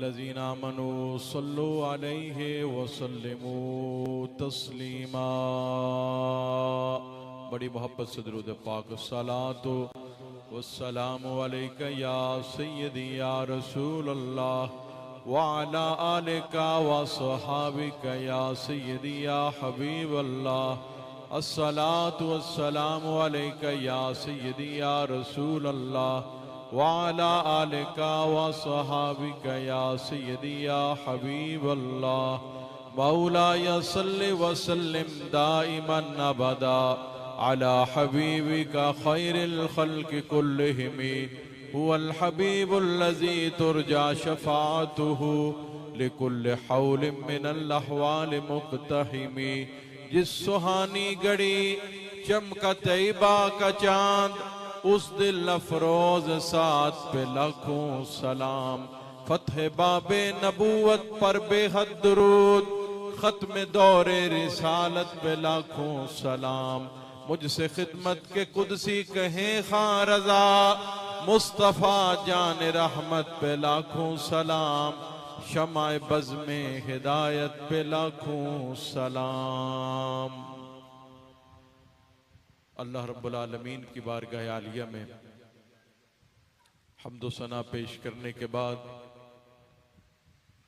अय्युहल्लज़ीना आमनू सल्लु अलैहि वसल्लिमू तस्लीमा। बड़ी मोहब्बत से दुरूद पाक सलातो वस्सलामु अलैका या सय्यदी या रसूल अल्लाह व अला आलिका व सहाबिका या सय्यदी या हबीब अल्लाह। अस्सलातु वस्सलामु अलैका या सय्यदी या रसूल अल्लाह व अला आलिका व सहाबिका या सय्यदी या हबीब अल्लाह। मौलाया सल्लि व सल्लिम दाइमन अबदा अला हबीबिका खैरिल खल्क़ि कुल्लिहिम हुवल हबीबुल्लज़ी तुरजा शफ़ाअतुहु लिकुल्लि हौलिम मिनल अहवाल मुक़तहिम। जिस सुहानी घड़ी चमका तैयबा का चांद उस दिल अफरोज साथ पे लाखों सलाम। फतह बाबे नबूवत पर बेहद दुरूद, खत्म दौरे रिसालत पे लाखों सलाम। मुझसे खिदमत के कुदसी कहें खां रजा, मुस्तफ़ा जान रहमत पे लाखों सलाम। शमाए बज़ में हिदायत पे लाखों सलाम। अल्लाह रब्बुल आलमीन की बारगाह आलिया में हम्दो सना पेश करने के बाद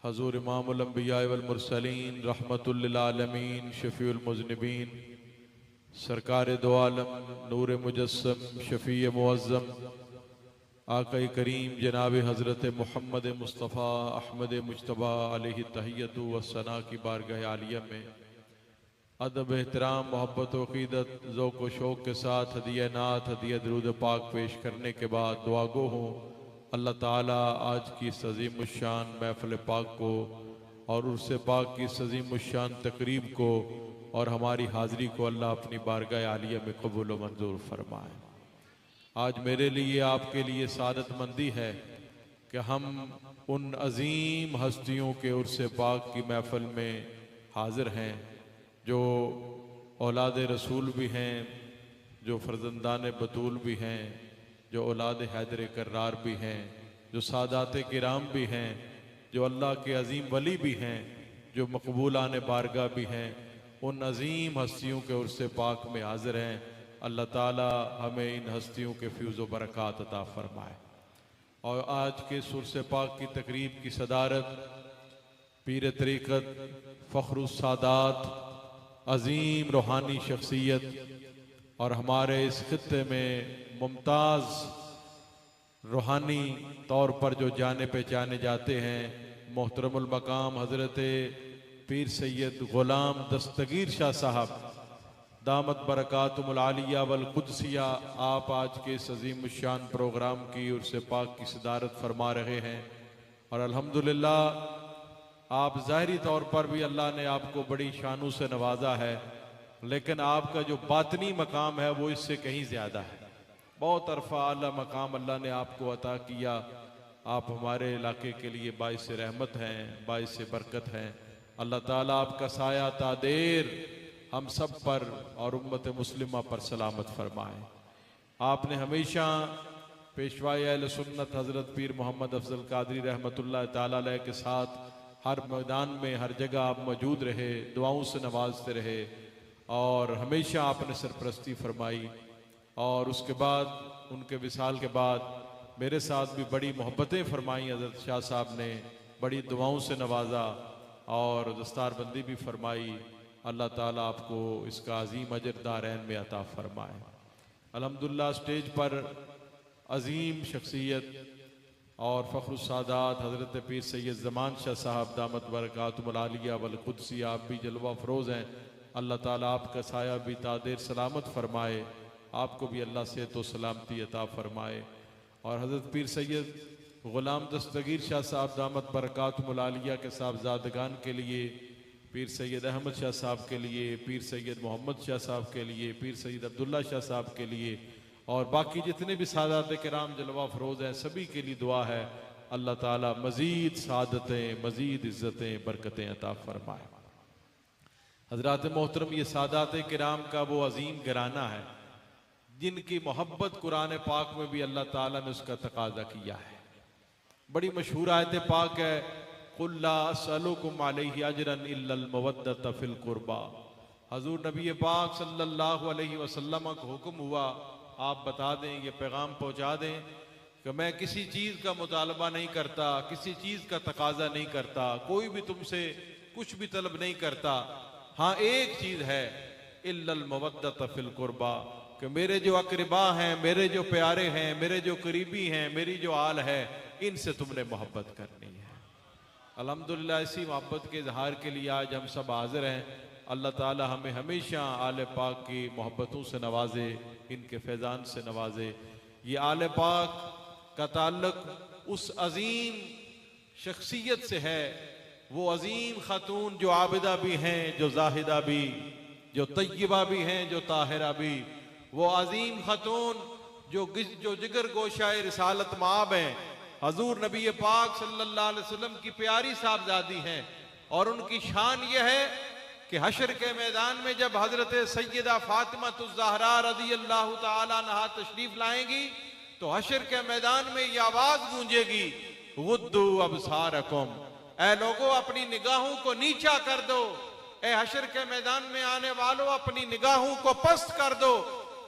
हजूर इमामुल अंबिया वल मुरसलीन रहमतुल लिल आलमीन शफीउल मुज़निबीन सरकार दो आलम नूर मुजस्सम शफी मुअज़्ज़म आक़ाए करीम जनाब हज़रत मुहम्मद मुस्तफ़ा अहमद मुज्तबा अलैहि तहियतु व सना की बारगाह आलिया में अदब एहतराम मोहब्बत व अक़ीदत ज़ौक़ व शौक़ के साथ हदिया नात हदिया दरूद पाक पेश करने के बाद दुआ गो हूँ अल्लाह ताला आज की इस अज़ीम शान महफ़िल पाक को और उर्से पाक की इस अज़ीम शान तकरीब को और हमारी हाज़िरी को अल्लाह अपनी बारगाह आलिया में कबूल व मंजूर फरमाए। आज मेरे लिए आपके लिए सादतमंदी है कि हम उन अज़ीम हस्तियों के उर्से पाक की महफ़िल में हाज़िर हैं जो औलाद रसूल भी हैं, जो फ़र्ज़ंदान बतूल भी हैं, जो औलाद हैदर कर्रार भी हैं, जो सादात किराम भी हैं, जो अल्लाह के अज़ीम वली भी हैं, जो मकबूलान बारगाह भी हैं। उन अज़ीम हस्तियों के उर्से पाक में हाज़िर हैं। अल्लाह ताला हमें इन हस्तियों के फ़्यूज़ व बरक़ात अता फ़रमाए। और आज के उर्से पाक की तकरीब की सदारत पीर तरीक़त फ़ख्रुस सादात अज़ीम रूहानी शख्सियत और हमारे इस खित्ते में मुमताज़ रूहानी तौर पर जो जाने पहचाने जाते हैं मोहतरमुल मकाम हज़रत पीर सैयद ग़ुलाम दस्तगीर शाह साहब दामत बरकातुहुल आलिया वल कुदसिया, आप आज के इस अज़ीम शान प्रोग्राम की उर्से पाक की सदारत फरमा रहे हैं। और अल्हम्दुलिल्लाह आप ज़ाहिरी तौर पर भी अल्लाह ने आपको बड़ी शानों से नवाजा है, लेकिन आपका जो बातनी मकाम है वो इससे कहीं ज़्यादा है। बहुत अरफा आला मकाम अल्लाह ने आपको अता किया। आप हमारे इलाके के लिए बाइस रहमत हैं, बाइस बरकत हैं। अल्लाह ताला आपका साया तादेर हम सब पर और उम्मत मुस्लिमा पर सलामत फरमाए। आपने हमेशा पेशवाए अहले सुन्नत हज़रत पीर मोहम्मद अफजल कादरी रहमतुल्लाह ताला अलैह के साथ हर मैदान में हर जगह आप मौजूद रहे, दुआओं से नवाजते रहे और हमेशा आपने सरपरस्ती फरमाई। और उसके बाद उनके विसाल के बाद मेरे साथ भी बड़ी मोहब्बतें फरमाई। हज़रत शाह साहब ने बड़ी दुआओं से नवाजा और दस्तारबंदी भी फरमाई। अल्लाह ताला आपको इसका अज़ीम अजर दारैन में अता फरमाए। अल्हम्दुलिल्लाह स्टेज पर अज़ीम शख्सियत और फ़ख्रुस सादात हज़रत पीर सैयद ज़मान शाह साहब दामत बरकातुहुल आलिया वल कुदसी, आप भी जलवा फ़रोज़ हैं। अल्लाह ताला आपका साया भी तादेर सलामत फरमाए, आपको भी अल्लाह से तो सलामती अता फरमाए। और हज़रत पीर सैयद ग़ुलाम दस्तगीर शाह साहब दामत बरकातुहुल आलिया के साहबज़ादगान के लिए, पीर सैयद अहमद शाह साहब के लिए, पीर सैयद मोहम्मद शाह साहब के लिए, पीर सैयद अब्दुल्ला शाह साहब के लिए और बाकी जितने भी सादात किराम जलवा फ़रोज़ हैं सभी के लिए दुआ है अल्लाह ताला मज़ीद सादतें, मज़ीद इज़्ज़तें, बरकतें अता फ़रमाए। हज़रात मोहतरम, ये सादात किराम का वो अज़ीम घराना है जिनकी मोहब्बत कुरान पाक में भी अल्लाह ताला ने उसका तकाज़ा किया है। बड़ी मशहूर आयत पाक है कुल ला असअलुकुम अलैहि अजरन इल्लल मवद्दत फिल कुर्बा। हजूर नबी पाक सल्लल्लाहु अलैहि वसल्लम को हुक्म हुआ आप बता दें, ये पैगाम पहुंचा दें कि मैं किसी चीज़ का मुतालबा नहीं करता, किसी चीज़ का तकाजा नहीं करता, कोई भी तुमसे कुछ भी तलब नहीं करता। हाँ एक चीज़ है, इल्लल मवद्दत फिल कुर्बा, कि मेरे जो अकरबा हैं, मेरे जो प्यारे हैं, मेरे जो करीबी हैं, मेरी जो आल है, इनसे तुमने मोहब्बत करनी है। अल्हम्दुलिल्लाह इसी मोहब्बत के इजहार के लिए आज हम सब हाजिर हैं। अल्लाह ताला हमें हमेशा आले पाक की मोहब्बतों से नवाजे, इनके फैज़ान से नवाजे। ये आले पाक का ताल्लुक उस अजीम शख्सियत से है, वो अजीम खातून जो आबिदा भी हैं, जो जाहिदा भी, जो तय्यबा भी हैं, जो ताहिरा भी, वो अजीम खातून जो जिगर गोशाए रिसालत माब हैं, हजूर नबी पाक सल्लल्लाहु अलैहि वसल्लम की प्यारी साहबजादी हैं। और उनकी शान यह है कि हशर के मैदान में जब हजरत सैयदा फातिमा ज़हरा रज़ी अल्लाह ताला अन्हा तशरीफ लाएंगी तो हशर के मैदान में ये आवाज गूंजेगी, गुद्दू अबसारकुम, ऐ लोगों अपनी निगाहों को नीचा कर दो, ऐ हशर के मैदान में आने वालों अपनी निगाहों को पस्त कर दो।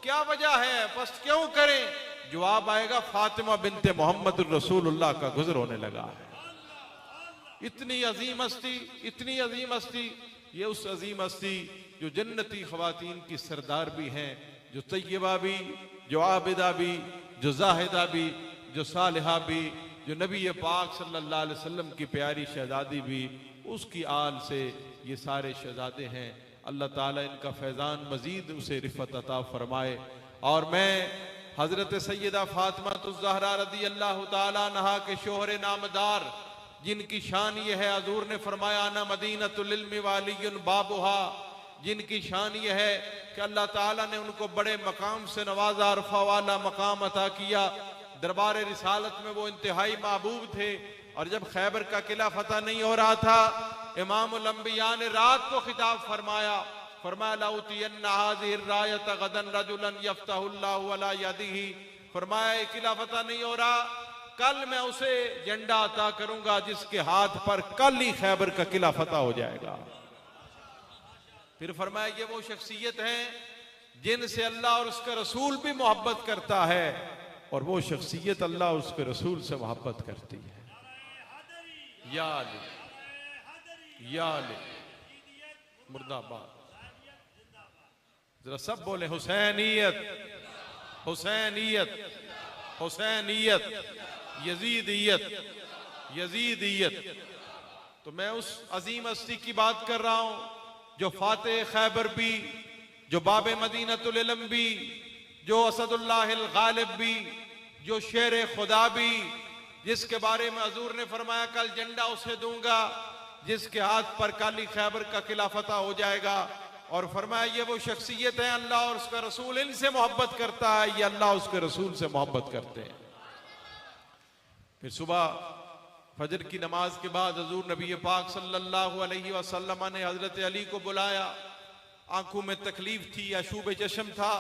क्या वजह है, पस्त क्यों करें? जवाब आएगा, फातिमा बिनते मोहम्मद रसूलुल्लाह का गुजर होने लगा है। इतनी अजीम हस्ती, इतनी अजीम हस्ती, ये उस अजीम हस्ती जो जन्नती ख्वातीन की सरदार भी हैं, जो तय्यबा भी, जो आबिदा भी, जो जाहिदा भी, जो सालिहा भी, जो नबी पाक सल्लल्लाहु अलैहि वसल्लम की प्यारी शहजादी भी, उसकी आल से ये सारे शहजादे हैं। अल्लाह ताला इनका फैज़ान मजीद उसे रिफ़त अता फरमाए। और मैं हजरत सैयदा फातिमा ज़हरा रज़ी अल्लाह ताला अन्हा के शोहरे नामदार, जिनकी शान ये है, हजूर ने फरमाया ना मदीनतुल इल्मी वालियुन बाबुहा, जिनकी शान ये है कि अल्लाह ताला ने उनको बड़े मकाम से नवाजा, अरफा वाला मकाम अता किया। दरबार रिसालत में वो इंतहाई महबूब थे। और जब खैबर का किला फतह नहीं हो रहा था, इमामुल अंबिया ने रात को खिताब फरमाया, फरमाया लाउतियन्ना हाज़िहिर रायत गदन रजुलन यफ्तहुल्लाहु अला यदिही, फरमाया किला फतह नहीं हो रहा, कल मैं उसे झंडा अता करूंगा जिसके हाथ पर कल ही खैबर का किला फतह हो जाएगा। फिर फरमाया ये वो शख्सियत है जिनसे अल्लाह और उसका रसूल भी मोहब्बत करता है, और वो शख्सियत अल्लाह और उसके रसूल से मोहब्बत करती है। या अली, या अली, मुर्दाबाद। जरा सब बोले हुसैनियत, हुसैनियत, हुसैनियत, यजीदियत, यजीदियत। तो मैं उस अजीम हस्ती की बात कर रहा हूं जो फातेह खैबर भी, जो बाबे मदीनतुल इल्म भी, जो असदुल्लाहिल गालिब भी, जो शेर खुदा भी, जिसके बारे में हजूर ने फरमाया कल झंडा उसे दूंगा जिसके हाथ पर काली खैबर का किला फतह हो जाएगा। और फरमाया ये वो शख्सियत है, अल्लाह और उसका रसूल इनसे मोहब्बत करता है, ये अल्लाह उसके रसूल से मोहब्बत करते हैं। फिर सुबह फजर की नमाज के बाद हजूर नबी पाक सल्लल्लाहु अलैहि वसल्लम ने हजरत अली को बुलाया। आंखों में तकलीफ थी, अशूब चश्म था।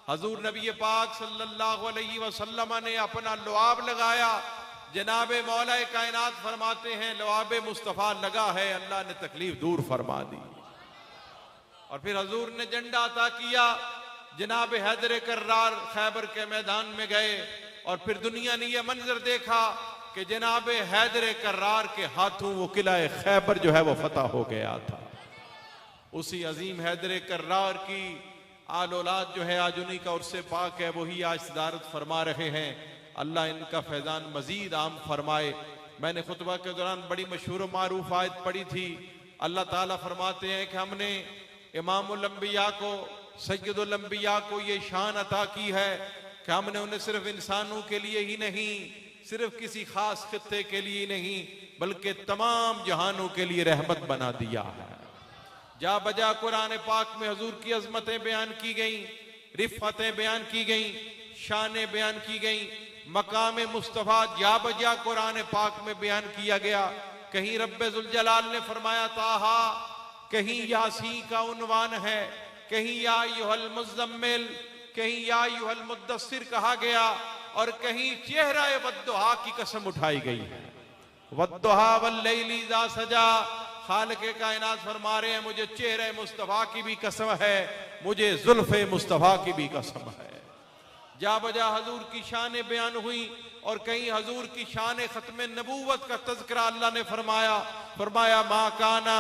हजूर नबी पाक सल्लल्लाहु अलैहि वसल्लम ने अपना लुआब लगाया। जनाबे मौलाए कायनात फरमाते हैं लुआब मुस्तफ़ा लगा है, अल्लाह ने तकलीफ दूर फरमा दी। और फिर हजूर ने झंडा अता किया। जनाब हैदर कर्रार खैबर के मैदान में गए और फिर दुनिया ने यह मंजर देखा कि जनाब हैदर कर्रार के हाथों वो किला खैबर जो है वो फतह हो गया था। उसी अजीम हैदर कर्रार की आल औलाद जो है आज उन्हीं का उर्से पाक है, वही आज सदारत फरमा रहे हैं। अल्लाह इनका फैज़ान मजीद आम फरमाए। मैंने खुतबा के दौरान बड़ी मशहूर मारूफ आयत पढ़ी थी। अल्लाह ताला फरमाते हैं कि हमने इमामुल अंबिया को, सैयदुल अंबिया को ये शान अता की है कि हमने उन्हें सिर्फ इंसानों के लिए ही नहीं, सिर्फ किसी खास खित्ते के लिए नहीं, बल्कि तमाम जहानों के लिए रहमत बना दिया है। जा बजा कुरान पाक में हजूर की अजमतें बयान की गई, रिफ़तें बयान की गई, शानें बयान की गई, मकाम मुस्तफ़ा जा बजा कुरान पाक में बयान किया गया। कहीं रब्बे जुल जलाल ने फरमाया ताहा, कहीं यासीन का उन्वान है, कहीं या अय्युहल मुज़्ज़म्मिल, कहीं या अय्युहल मुद्दस्सिर कहा गया, और कहीं चेहरा वद्दुहा की कसम उठाई गई है। वद्दुहा वल्लैलि इज़ा सजा। खालिक़े कायनात फरमा रहे हैं मुझे चेहरे मुस्तफ़ा की भी कसम है, मुझे जुल्फ़े मुस्तफ़ा की भी कसम है। जा बजा हजूर की शान बयान हुई और कहीं हजूर की शान खत्म नबूवत का तज़किरा अल्लाह ने फरमाया। फरमाया मा काना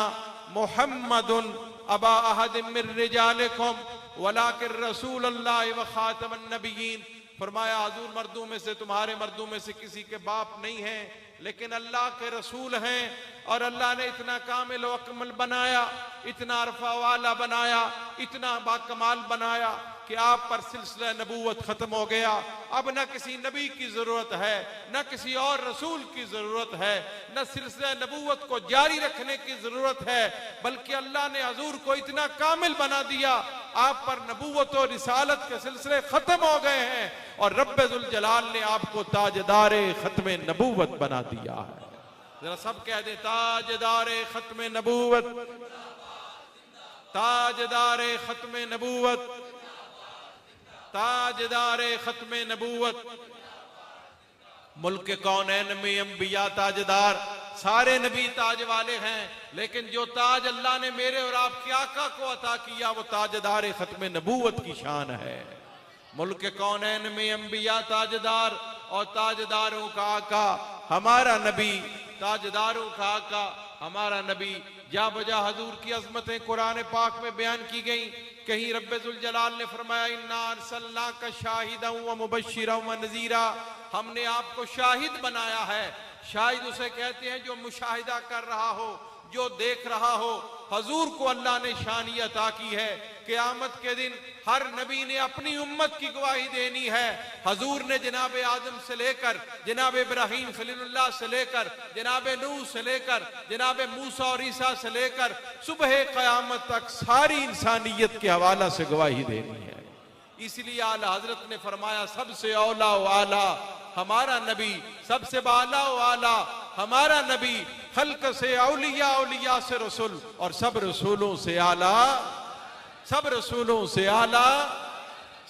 मुहम्मदुन अबा अहदिम मिर रिजालिकुम वलाकिन रसूलुल्लाह व खातमुन नबिय्यीन। फरमाया हजूर मर्दों में से, तुम्हारे मर्दों में से किसी के बाप नहीं है, लेकिन अल्लाह के रसूल हैं। और अल्लाह ने इतना कामिल व अकमल बनाया, इतना अरफा वाला बनाया, इतना बाकमाल बनाया कि आप पर सिलसिला नबूवत खत्म हो गया। अब न किसी नबी की जरूरत है, न किसी और रसूल की जरूरत है, न सिलसिला नबूवत को जारी रखने की जरूरत है, बल्कि अल्लाह ने हजूर को इतना कामिल बना दिया, आप पर नबूवत और रिसालत के सिलसिले खत्म हो गए हैं और रब्बे जुल जलाल ने आपको ताजदारे खत्म नबूवत बना दिया है। जरा सब कह दे ताजदारे खत्म नबूवत, ताजदारे खत्म नबूवत, ताजदारे खत्म नबूवत। मुल्क कौनैन में अंबिया ताजदार, सारे नबी ताज वाले हैं, लेकिन जो ताज अल्लाह ने मेरे और आपके आका को अता किया वो ताजदार खत्म नबूवत की शान है। मुल्क कौनैन में अंबिया ताजदार और ताजदारों का आका हमारा नबी, ताजदारों का आका हमारा नबी। जा बजा हजूर की अजमतें कुरान पाक में बयान की गई। कहीं रब्बे जुल जलाल ने फरमाया इन्ना अरसलनाका शाहिदन व मुबश्शिरन व नज़ीरा, हमने आपको शाहिद बनाया है। शाहिद उसे कहते हैं जो मुशाहिदा कर रहा हो, जो देख रहा हो। हजूर को अल्लाह ने शानी अता की है। क़यामत के दिन हर नबी ने अपनी उम्मत की गवाही देनी है। हजूर ने जनाब आदम से लेकर जनाब इब्राहीम खलीलुल्लाह से लेकर जनाब नूह से लेकर जनाब मूसा और ईसा से लेकर सुबह क़यामत तक सारी इंसानियत के हवाला से गवाही देनी है। इसलिए आला हजरत ने फरमाया सबसे औला व आला हमारा नबी, सबसे बाला व आला हमारा नबी, खल्क से औलिया, औलिया से रसूल और सब रसूलों से आला, सब रसूलों से आला,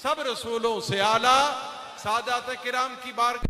सब रसूलों से आला। सादात किराम की बारगाह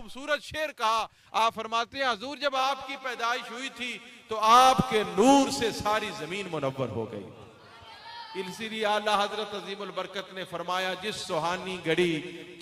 खूबसूरत शेर कहा। आप फरमाते हैं हजूर जब आपकी पैदाइश हुई थी तो आपके नूर से सारी जमीन मुनव्वर हो गई। इसीलिए आला हजरत अजीमुल बरकत ने फरमाया जिस सुहानी घड़ी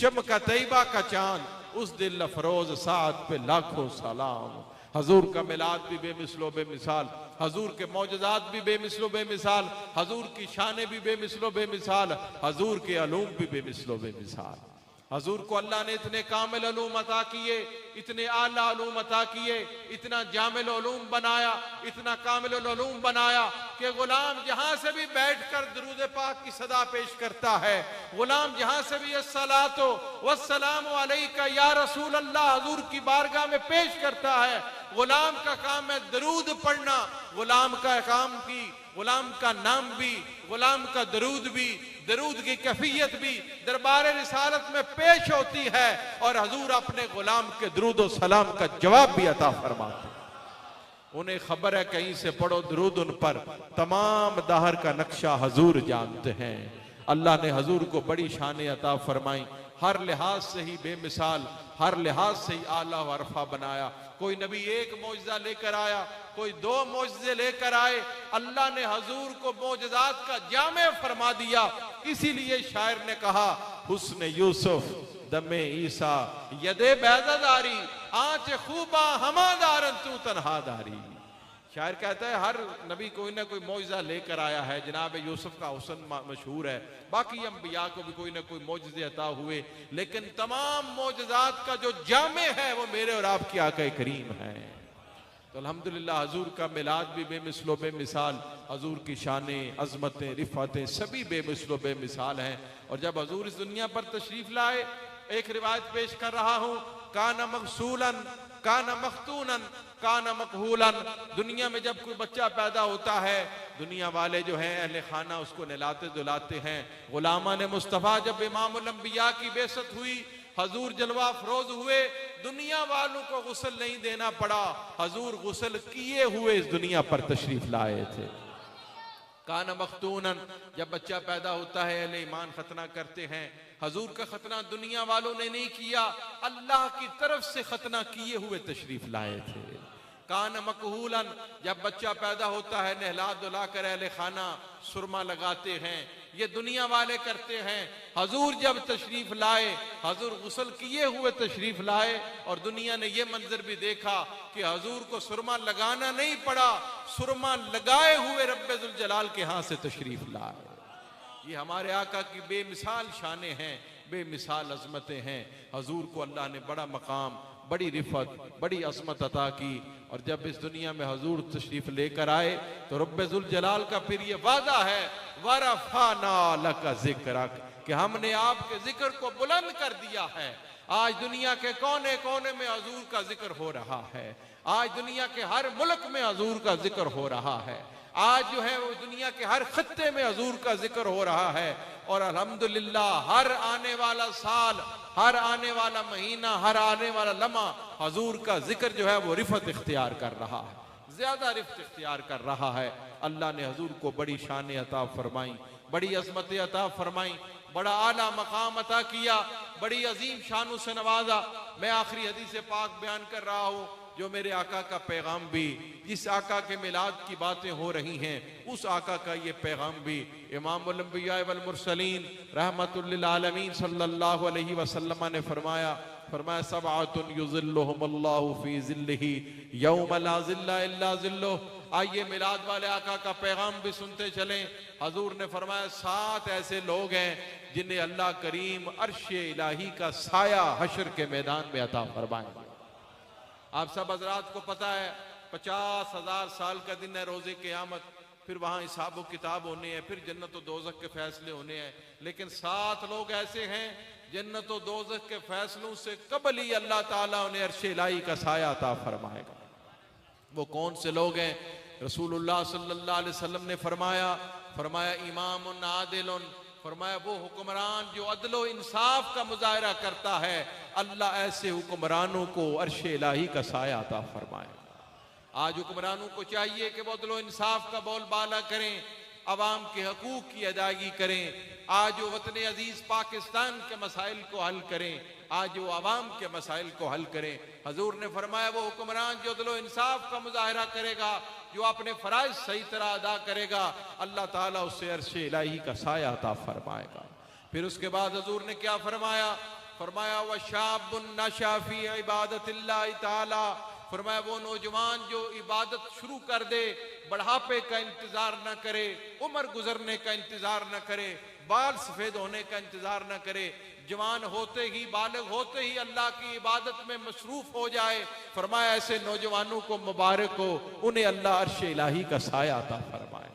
चमका तैयबा का चांद उस दिल अफरोज साथ पे लाखों सलाम। हजूर का मिलाद भी बेमिसलो बेमिसाल, हजूर के मौजज़ात भी बेमिसलो बेमिसाल, हजूर की शाने भी बेमिसलो बेमिसाल, हजूर के अलूम भी बेमिसलो बेमिसाल। हजूर को अल्लाह ने इतने कामिल अलूम अता किए, इतने आला अलूम अता किए, इतना जामिल अलूम बनाया, इतना कामिल अलूम बनाया कि गुलाम जहां से भी बैठकर दुरूद पाक की सदा पेश करता है, गुलाम जहां से भी अस्सलातो वस्सलामु अलैका या रसूल अल्लाह हजूर की बारगाह में पेश करता है, गुलाम का काम है दरूद पढ़ना, गुलाम का काम भी, गुलाम का नाम भी, गुलाम का दरूद भी, दरूद की कैफियत भी दरबार रिसालत में पेश होती है और हजूर अपने गुलाम के दरूद और सलाम का जवाब भी अता फरमाते। उन्हें खबर है कहीं से पढ़ो दरूद उन पर, तमाम दहर का नक्शा हजूर जानते हैं। अल्लाह ने हजूर को बड़ी शान अता फरमाई, हर लिहाज से ही बेमिसाल, हर लिहाज से ही आला व अरफा बनाया। कोई नबी एक मौजज़ा लेकर आया, कोई दो मौजज़े लेकर आए, अल्लाह ने हजूर को मौजज़ात का जामे फरमा दिया। इसीलिए शायर ने कहा हुस्न यूसुफ दमे ईसा यदे बैज़ादारी आंच खूबा हमादारन तू तन्हादारी। शायर कहता है हर नबी कोई ना कोई मौजज़ा लेकर आया है। जनाब यूसुफ का हुस्न मशहूर है, बाकी अंबिया को भी कोई ना कोई मौजज़े अता हुए, लेकिन तमाम मौजज़ात का जो जामे है वो मेरे और आपके आका करीम है। तो अल्हम्दुलिल्लाह हजूर का मिलाद भी बेमिसलो बेमिसाल, हजूर की शानें, अजमतें, रिफ़ातें सभी बेमिसलो बेमिसाल हैं। और जब हजूर इस दुनिया पर तशरीफ लाए, एक रिवायत पेश कर रहा हूँ, काना मगसूलन काना मखतूनन काना मकहूलन। दुनिया में जब कोई बच्चा पैदा होता है, दुनिया वाले जो हैं अहले खाना उसको नहलाते धुलाते हैं। गुलामा ने मुस्तफ़ा जब इमामुल अंबिया की बेसत हुई, हजूर जलवा फरोज हुए, दुनिया वालों को गुस्ल नहीं देना पड़ा, हजूर गुस्ल किए हुए इस दुनिया पर तशरीफ लाए थे। काना मखतूनन, जब बच्चा पैदा होता है अहले ईमान खतना करते हैं। हजूर का खतना दुनिया वालों ने नहीं किया, अल्लाह की तरफ से खतना किए हुए तशरीफ लाए थे। काना मकहूलन, जब बच्चा पैदा होता है नहला धुला कर अहले खाना सुरमा लगाते हैं, ये दुनिया वाले करते हैं। हजूर जब तशरीफ लाए, हजूर गुस्ल किए हुए तशरीफ लाए और दुनिया ने ये मंजर भी देखा कि हजूर को सुरमा लगाना नहीं पड़ा, सुरमा लगाए हुए रब्बे जुल जलाल के हाथ से तशरीफ लाए। ये हमारे आका की बेमिसाल शाने हैं, बेमिसाल अजमतें हैं। हजूर को अल्लाह ने बड़ा मकाम, बड़ी रिफत, बड़ी अजमत अता की। और जब इस दुनिया में हजूर तशरीफ लेकर आए तो रब्बे जुल जलाल का फिर ये वादा है, वरफाना लका जिक्रक, कि हमने आपके जिक्र को बुलंद कर दिया है। आज दुनिया के कोने कोने में हजूर का जिक्र हो रहा है, आज दुनिया के हर मुल्क में हजूर का जिक्र हो रहा है, आज जो है वो दुनिया के हर खत्ते में हजूर का जिक्र हो रहा है। और अल्हम्दुलिल्लाह हर आने वाला साल, हर आने वाला महीना, हर आने वाला लम्हा हजूर का जिक्र जो है वो रिफत इख्तियार कर रहा है, ज्यादा रिफत इख्तियार कर रहा है। अल्लाह ने हजूर को बड़ी शान अता फरमाई, बड़ी अजमत अता फरमाई, बड़ा आला मकाम अता किया, बड़ी अजीम शानों से नवाजा। मैं आखिरी हदीस पाक बयान कर रहा हूँ, जो मेरे आका का पैगाम भी, जिस आका के मिलाद की बातें हो रही हैं, उस आका का ये पैगाम भी इमामुल अंबिया वल मुरसलीन रहमतुल लिल आलमीन सल्लल्लाहु अलैहि वसल्लम ने फरमाया, सबअतुन युज़िल्लुहुमुल्लाहु फी ज़िल्लिही यौम ला ज़िल्ला इल्ला ज़िल्लुह। आइए मिलाद वाले आका का पैगाम भी सुनते चलें। हजूर ने फरमाया 7 ऐसे लोग हैं जिन्हें अल्लाह करीम अर्श इलाही का साया हश्र के मैदान में अता फरमाएंगे। आप सब हजरात को पता है 50,000 साल का दिन है रोजे क़यामत, फिर वहां हिसाब किताब होने हैं, फिर जन्नत व दोज़ख के फैसले होने हैं। लेकिन 7 लोग ऐसे हैं जन्नत व दोज़ख के फैसलों से कबल ही अल्लाह ताला उन्हें अर्श इलाही का साया अता फरमाएगा। वो कौन से लोग हैं? रसूलुल्लाह सल्लल्लाहु अलैहि वसल्लम ने फरमाया इमामुन आदिलुन, फरमाया वो हुक्मरान जो अदलो इंसाफ का मुजाहरा करता है, अल्लाह ऐसे हुक्मरानों को अर्श इलाही का साया अता फरमाए। आज हुक्मरानों को चाहिए कि वो अदलो इंसाफ का बोलबाला करें, अवाम के हकूक की अदायगी करें, आज वो वतन अजीज पाकिस्तान के मसाइल को हल करें, आज वो अवाम के मसाइल को हल करें। हजूर ने फरमाया वो हुक्मरान जो अदल इंसाफ का मुजाहरा करेगा, जो अपने फराइज सही तरह अदा करेगा, अल्लाह ताला उससे अर्शे इलाही का साया अता फरमाएगा। फिर उसके बाद हजूर ने क्या फरमाया? फरमाया व शाबुन नशा फी इबादतिल्लाह ताला, फरमाया वो नौजवान जो इबादत शुरू कर दे, बढ़ापे का इंतजार न करे, उम्र गुजरने का इंतजार न करे, बाल सफेद होने का इंतजार न करे, जवान होते ही बालिग होते ही अल्लाह की इबादत में मसरूफ हो जाए। फरमाया ऐसे नौजवानों को मुबारक हो, उन्हें अल्लाह अर्श इलाही का साया अता फरमाए।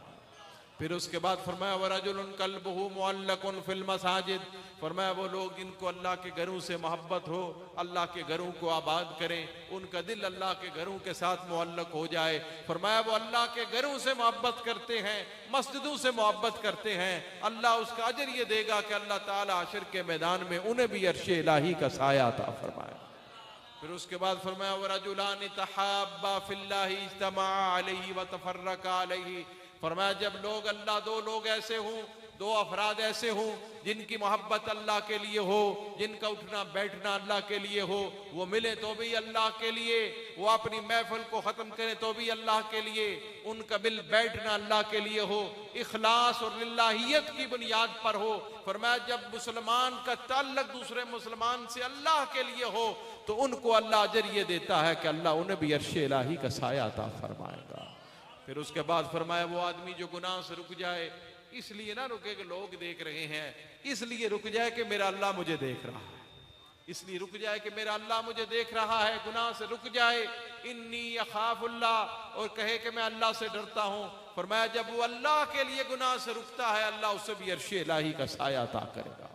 फिर उसके बाद फरमाया वरजुलुन कल्बुहु मुअल्लकुन फिल मसाजिद, फरमाया वो लोग जिनको अल्लाह के घरों से मोहब्बत हो, अल्लाह के घरों को आबाद करें, उनका दिल अल्लाह के घरों के साथ मुअल्लक हो जाए। फरमाया वो अल्लाह के घरों से मोहब्बत करते हैं, मस्जिदों से मोहब्बत करते हैं, अल्लाह उसका अजर ये देगा कि अल्लाह ताला हशर के मैदान में उन्हें भी अर्शे इलाही का साया अता फरमाए। फिर उसके बाद फरमाया वरजुलान तहाब्बा फिल्लाहि इज्तमा अलैहि व तफर्रका अलैहि, फरमाया जब लोग अल्लाह, दो लोग ऐसे हों, दो अफराद ऐसे हों जिनकी मोहब्बत अल्लाह के लिए हो, जिनका उठना बैठना अल्लाह के लिए हो, वो मिले तो भी अल्लाह के लिए, वो अपनी महफिल को ख़त्म करें तो भी अल्लाह के लिए, उनका मिल बैठना अल्लाह के लिए हो, इखलास और लिल्लाहियत की बुनियाद पर हो। फरमाया जब मुसलमान का ताल्लुक दूसरे मुसलमान से अल्लाह के लिए हो तो उनको अल्लाह अजर ये देता है कि अल्लाह उन्हें भी अर्शे इलाही का साया अता फरमाएगा। फिर उसके बाद फरमाया वो आदमी जो गुनाह से रुक जाए, इसलिए ना रुके कि लोग देख रहे हैं, इसलिए रुक जाए कि मेरा अल्लाह मुझे देख रहा है, इसलिए रुक जाए कि मेरा अल्लाह मुझे देख रहा है, गुनाह से रुक जाए। इन्नी अखाफुल्लाह, और कहे कि मैं अल्लाह से डरता हूं। फरमाया जब वो अल्लाह के लिए गुनाह से रुकता है, अल्लाह उसे भी अर्शे इलाही का साया अता करेगा।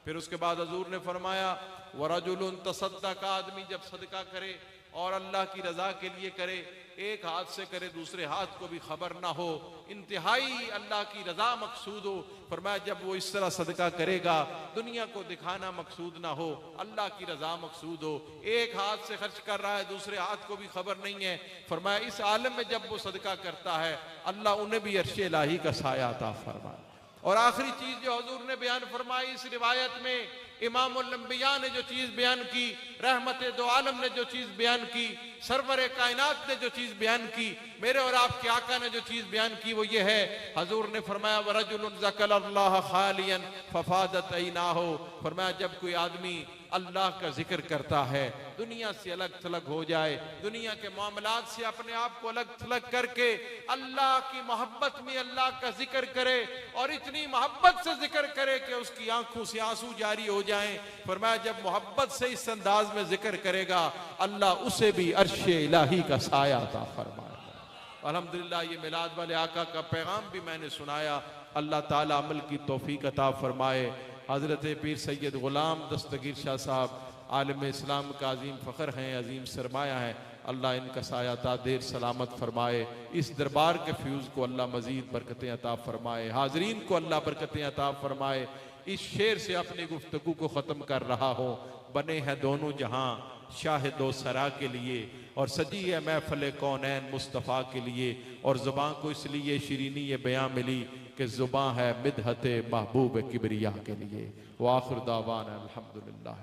फिर उसके बाद हजूर ने फरमाया वरजुलुन तसद्दक, आदमी जब सदका करे और अल्लाह की रजा के लिए करे, एक हाथ से करे दूसरे हाथ को भी खबर ना हो, इंतहाई अल्लाह की रजा मकसूद हो। फरमाया जब वो इस तरह सदका करेगा, दुनिया को दिखाना मकसूद ना हो, अल्लाह की रजा मकसूद हो, एक हाथ से खर्च कर रहा है दूसरे हाथ को भी खबर नहीं है, फरमाया इस आलम में जब वो सदका करता है अल्लाह उन्हें भी अर्शे इलाही का साया अता फरमाए। और आखिरी चीज जो हजूर ने बयान फरमाई इस रिवायत में, इमामुल अंबिया ने जो चीज बयान की, रहमत दो आलम ने जो चीज बयान की, सरवर कायनात ने जो चीज बयान की, मेरे और आपके आका ने जो चीज बयान की वो ये है। हजूर ने फरमाया वरजुलुन ज़करल्लाह खालियन फफादत ऐनाहु, फरमाया जब कोई आदमी अल्लाह का जिक्र करता है, दुनिया से अलग थलग हो जाए, दुनिया के मामलात से अपने आप को अलग थलग करके अल्लाह की मोहब्बत में अल्लाह का जिक्र करे, और इतनी मोहब्बत से जिक्र करे कि उसकी आंखों से आंसू जारी हो जाएं। फरमाया जब मोहब्बत से इस अंदाज में जिक्र करेगा, अल्लाह उसे भी अर्शे इलाही का साया अता फरमाएगा। अल्हम्दुलिल्लाह ये मिलाद वाले आका का पैगाम भी मैंने सुनाया, अल्लाह ताला अमल की तौफीक अता फरमाए। हज़रत पीर सैयद ग़ुलाम दस्तगीर शाह साहब आलम इस्लाम का अजीम फ़ख्र हैं, अजीम सरमाया है, अल्लाह इनका साया ता देर सलामत फरमाए। इस दरबार के फ्यूज़ को अल्लाह मज़ीद बरकतें अता फरमाए, हाज़रीन को अल्लाह बरकतें अता फरमाए। इस शेर से अपनी गुफ्तगू को ख़त्म कर रहा हो, बने हैं दोनों जहां शाहिदो सरा के लिए, और सजी है महफिल कौनैन मुस्तफ़ा के लिए, और ज़ुबान को इसलिए शिरीनी ये बयां मिली कि ज़ुबान है मिदहत महबूब किबरिया के लिए। व आखिर दावाना अल्हम्दुलिल्लाह।